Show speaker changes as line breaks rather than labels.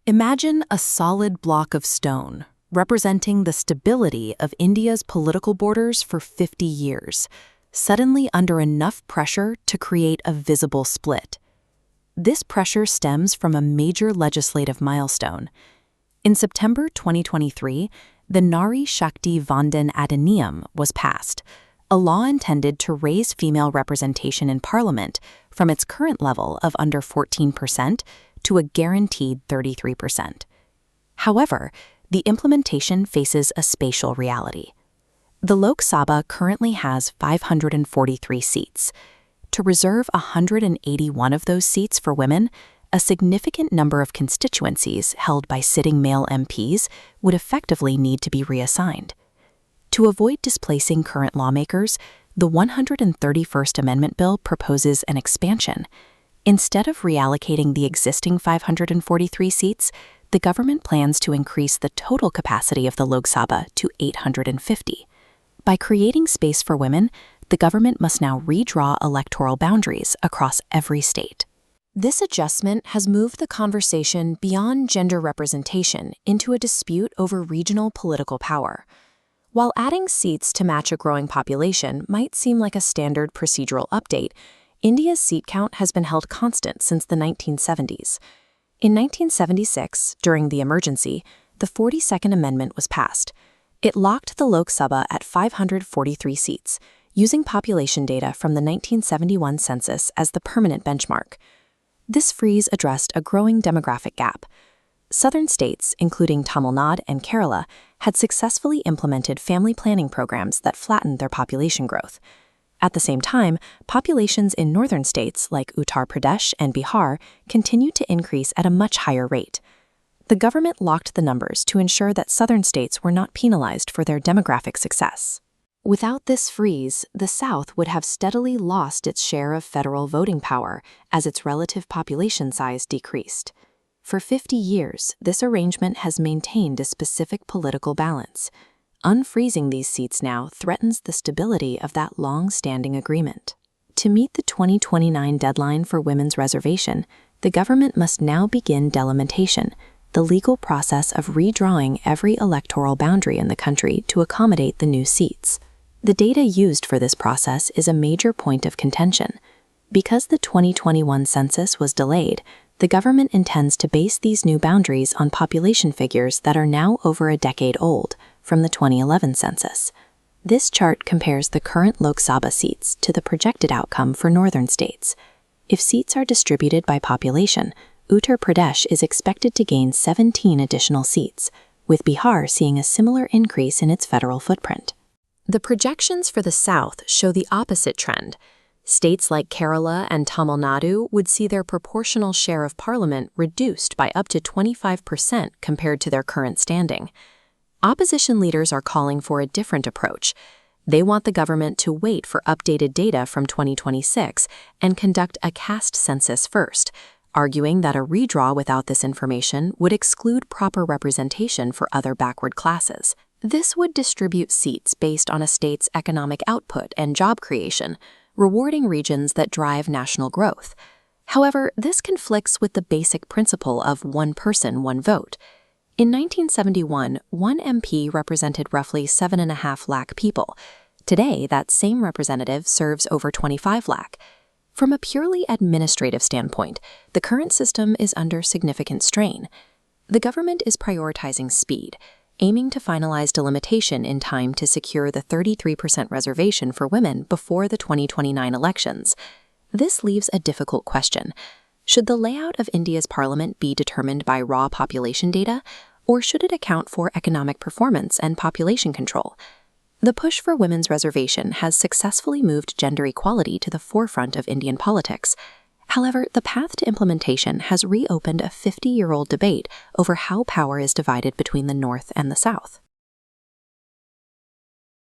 Imagine a solid block of stone, representing the stability of India's political borders for 50 years, suddenly under enough pressure to create a visible split. This pressure stems from a major legislative milestone. In September 2023, the Nari Shakti Vandan Adhiniyam was passed, a law intended to raise female representation in parliament from its current level of under 14% to a guaranteed 33%. However, the implementation faces a spatial reality. The Lok Sabha currently has 543 seats. To reserve 181 of those seats for women, a significant number of constituencies held by sitting male MPs would effectively need to be reassigned. To avoid displacing current lawmakers, the 131st Amendment Bill proposes an expansion. Instead of reallocating the existing 543 seats, the government plans to increase the total capacity of the Lok Sabha to 850. By creating space for women, the government must now redraw electoral boundaries across every state. This adjustment has moved the conversation beyond gender representation into a dispute over regional political power. While adding seats to match a growing population might seem like a standard procedural update, India's seat count has been held constant since the 1970s. In 1976, during the emergency, the 42nd Amendment was passed. It locked the Lok Sabha at 543 seats, using population data from the 1971 census as the permanent benchmark. This freeze addressed a growing demographic gap. Southern states, including Tamil Nadu and Kerala, had successfully implemented family planning programs that flattened their population growth. At the same time, populations in northern states like Uttar Pradesh and Bihar continued to increase at a much higher rate. The government locked the numbers to ensure that southern states were not penalized for their demographic success. Without this freeze, the South would have steadily lost its share of federal voting power as its relative population size decreased. For 50 years, this arrangement has maintained a specific political balance. Unfreezing these seats now threatens the stability of that long-standing agreement. To meet the 2029 deadline for women's reservation, the government must now begin delimitation, the legal process of redrawing every electoral boundary in the country to accommodate the new seats. The data used for this process is a major point of contention. Because the 2021 census was delayed, the government intends to base these new boundaries on population figures that are now over a decade old, from the 2011 census. This chart compares the current Lok Sabha seats to the projected outcome for northern states. If seats are distributed by population, Uttar Pradesh is expected to gain 17 additional seats, with Bihar seeing a similar increase in its federal footprint. The projections for the South show the opposite trend. States like Kerala and Tamil Nadu would see their proportional share of parliament reduced by up to 25% compared to their current standing. Opposition leaders are calling for a different approach. They want the government to wait for updated data from 2026 and conduct a caste census first, arguing that a redraw without this information would exclude proper representation for other backward classes. This would distribute seats based on a state's economic output and job creation, rewarding regions that drive national growth. However, this conflicts with the basic principle of one person, one vote. In 1971, one MP represented roughly 7.5 lakh people. Today, that same representative serves over 25 lakh. From a purely administrative standpoint, the current system is under significant strain. The government is prioritizing speed, aiming to finalize delimitation in time to secure the 33% reservation for women before the 2029 elections. This leaves a difficult question. Should the layout of India's parliament be determined by raw population data, or should it account for economic performance and population control? The push for women's reservation has successfully moved gender equality to the forefront of Indian politics. However, the path to implementation has reopened a 50-year-old debate over how power is divided between the North and the South.